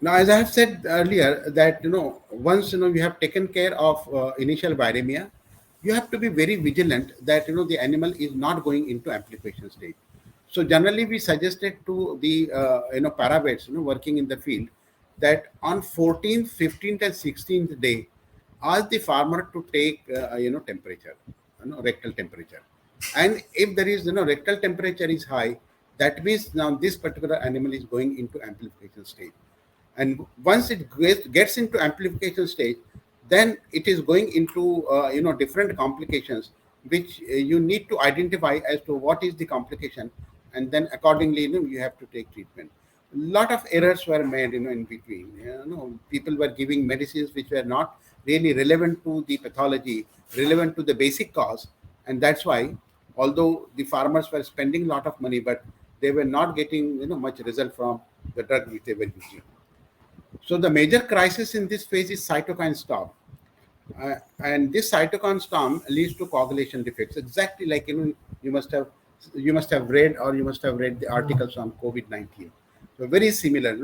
Now, as I have said earlier, that once you have taken care of initial viremia, you have to be very vigilant that the animal is not going into amplification stage. So generally, we suggested to the paravets working in the field that on 14th, 15th, and 16th day, ask the farmer to take temperature, rectal temperature, and if there is rectal temperature is high, that means now this particular animal is going into amplification stage. And once it gets into amplification stage, then it is going into different complications, which you need to identify as to what is the complication, and then accordingly you have to take treatment. A lot of errors were made in between. People were giving medicines which were not really relevant to the pathology, relevant to the basic cause, and that's why, although the farmers were spending a lot of money, but they were not getting much result from the drug which they were using. So the major crisis in this phase is cytokine storm, and this cytokine storm leads to coagulation defects. Exactly like you must have read, or you must have read the articles on COVID-19. So very similar.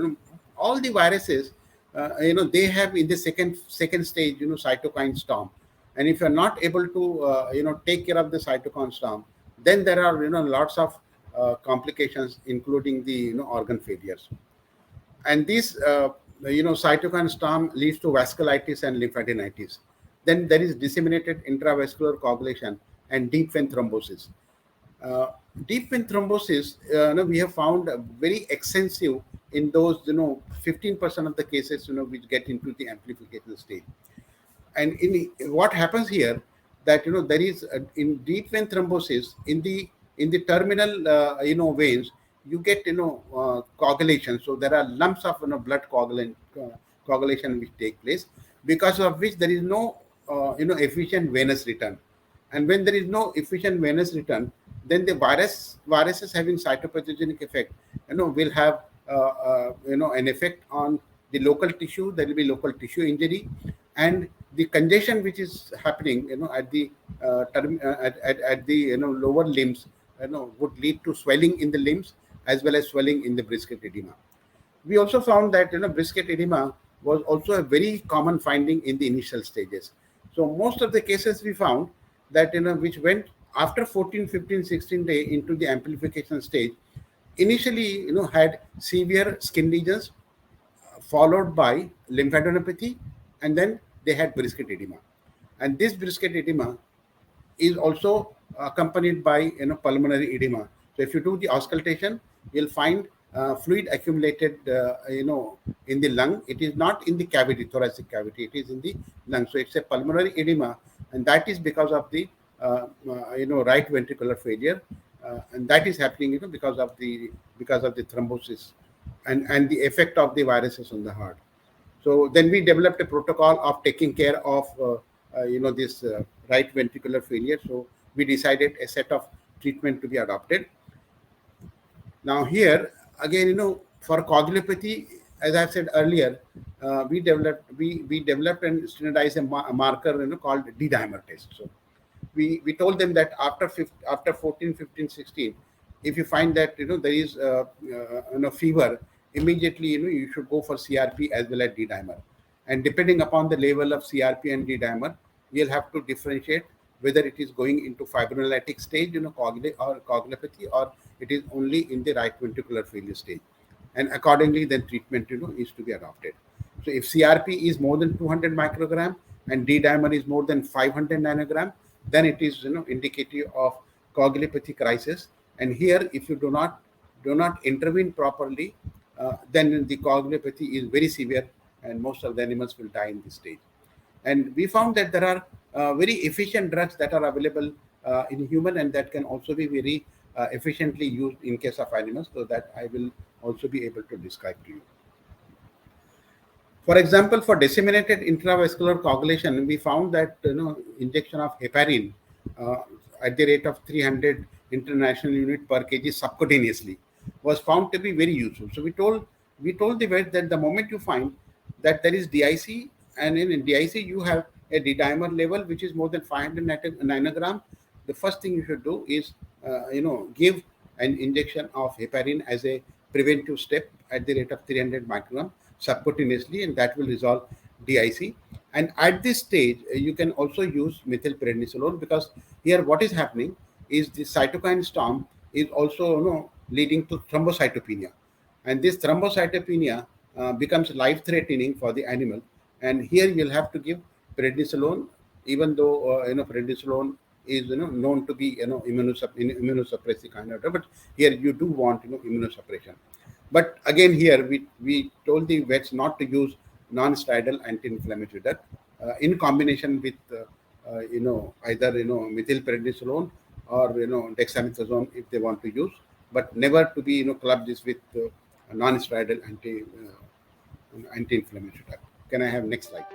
All the viruses, they have in the second stage, cytokine storm, and if you are not able to take care of the cytokine storm, then there are lots of complications, including the organ failures. And these cytokine storm leads to vasculitis and lymphadenitis. Then there is disseminated intravascular coagulation and deep vein thrombosis. uh, Deep vein thrombosis, we have found very extensive in those 15% of the cases which get into the amplification stage. And in what happens here, that there is in deep vein thrombosis, in the terminal veins, you get coagulation. So there are lumps of blood coagulation which take place, because of which there is no efficient venous return. And when there is no efficient venous return, then the viruses having cytopathogenic effect will have an effect on the local tissue. There will be local tissue injury, and the congestion which is happening at the at the lower limbs would lead to swelling in the limbs, as well as swelling in the brisket edema. We also found that brisket edema was also a very common finding in the initial stages. So most of the cases we found that which went after 14, 15, 16 day into the amplification stage, initially had severe skin lesions, followed by lymphadenopathy, and then they had brisket edema. And this brisket edema is also accompanied by pulmonary edema. So if you do the auscultation, you'll find fluid accumulated in the lung. It is not in the cavity, thoracic cavity. It is in the lung. So it's a pulmonary edema, and that is because of the right ventricular failure, and that is happening because of the thrombosis and the effect of the viruses on the heart. So then we developed a protocol of taking care of this right ventricular failure. So we decided a set of treatment to be adopted. Now here again, for coagulopathy, as I've said earlier, we developed and standardized a marker called D-dimer test. So we told them that after 14, 15, 16, if you find that there is fever, immediately you should go for CRP as well as D-dimer. And depending upon the level of CRP and D-dimer, we'll have to differentiate whether it is going into fibrinolytic stage, or coagulopathy, or it is only in the right ventricular failure stage. And accordingly, then treatment, is to be adopted. So if CRP is more than 200 microgram and D-dimer is more than 500 nanogram, then it is, indicative of coagulopathy crisis. And here, if you do not intervene properly, then the coagulopathy is very severe, and most of the animals will die in this stage. And we found that there are very efficient drugs that are available in human, and that can also be very efficiently used in case of animals, so that I will also be able to describe to you. For example, for disseminated intravascular coagulation, we found that injection of heparin uh, at the rate of 300 international unit per kg subcutaneously was found to be very useful. So we told the vet that the moment you find that there is DIC, and in DIC you have a D-dimer level which is more than 500 nanogram, the first thing you should do is give an injection of heparin as a preventive step at the rate of 300 microgram. subcutaneously, and that will resolve DIC. And at this stage, you can also use methylprednisolone, because here what is happening is the cytokine storm is also leading to thrombocytopenia, and this thrombocytopenia becomes life threatening for the animal. And here you'll have to give prednisolone, even though prednisolone is known to be immunosuppressive kind of drug, but here you do want immunosuppression. But again, here we told the vets not to use non-steroidal anti-inflammatory drug in combination with either methylprednisolone or dexamethasone if they want to use, but never to be club this with non-steroidal anti-inflammatory drug. Can I have next slide?